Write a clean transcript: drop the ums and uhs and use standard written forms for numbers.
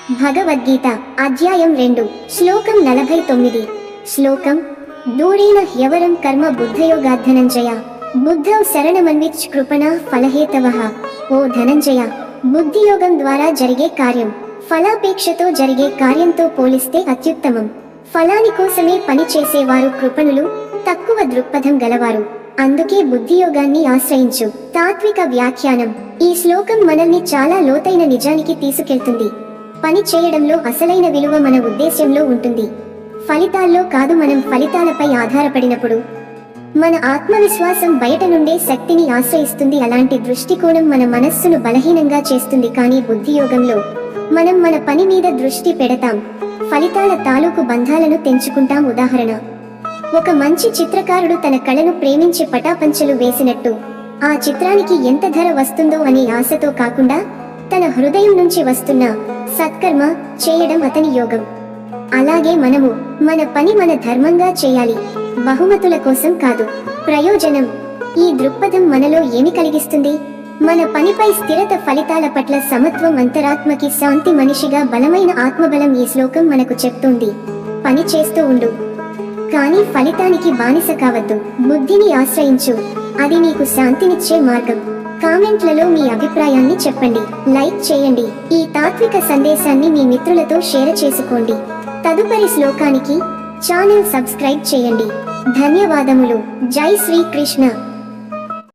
భగవద్గీత అధ్యాయం 2 శ్లోకం 49 శ్లోకం దూరేణ హ్యవరం కర్మ బుద్ధయోగాత్ ధనంజయ బుద్ధౌ శరణమన్విచ్ కృపణా ఫలహేతవః. ఓ ధనంజయ, బుద్ధియోగం ద్వారా జరిగే కార్యం ఫలాపేక్షతో జరిగే కార్యంతో పోలిస్తే అత్యుత్తమం. ఫలాని కోసమే పని చేసేవారు కృపణులు, తక్కువ దృక్పథం గలవారు. అందుకే బుద్ధియోగాన్ని ఆశ్రయించు. తాత్విక వ్యాఖ్యానం. ఈ శ్లోకం మనల్ని చాలా లోతైన నిజానికి తీసుకెళ్తుంది. పని చేయడంలో అసలైన విలువ మన ఉద్దేశ్యంలో ఉంటుంది, ఫలితాల్లో కాదు. మనం ఫలితాలపై ఆధారపడినప్పుడు మన ఆత్మవిశ్వాసం బయట నుండే శక్తిని ఆశ్రయిస్తుంది. అలాంటి దృష్టికోణం మన మనస్సును బలహీనంగా చేస్తుంది. కానీ బుద్ధియోగంలో మనం మన పని మీద దృష్టి పెడతాం, ఫలితాల తాలూకు బంధాలను తెంచుకుంటాం. ఉదాహరణ, ఒక మంచి చిత్రకారుడు తన కళను ప్రేమించి పటాపంచలు వేసినట్టు ఆ చిత్రానికి ఎంత ధర వస్తుందో అనే ఆశతో కాకుండా తన హృదయం నుంచి వస్తున్న సత్కర్మ చేయడం అతని యోగం. అలాగే మనము మన పని మన ధర్మంగా చేయాలి, బహుమతుల కోసం కాదు. ప్రయోజనం. ఈ దృక్పథం మనలో ఏమి కలిగిస్తుంది? మన పనిపై స్థిరత, ఫలితాల పట్ల సమత్వం, అంతరాత్మకి శాంతి, మనిషిగా బలమైన ఆత్మబలం. ఈ శ్లోకం మనకు చెప్తోంది, పని చేస్తూ ఉండు, కానీ ఫలితానికి బానిస కావద్దు. బుద్ధిని ఆశ్రయించు, అది నీకు శాంతినిచ్చే మార్గం. కామెంట్లలో మీ అభిప్రాయాన్ని చెప్పండి, లైక్ చేయండి. ఈ తాత్విక సందేశాన్ని మీ మిత్రులతో షేర్ చేసుకోండి. తదుపరి శ్లోకానికి ఛానల్ సబ్స్క్రైబ్ చేయండి. ధన్యవాదములు. జై శ్రీకృష్ణ.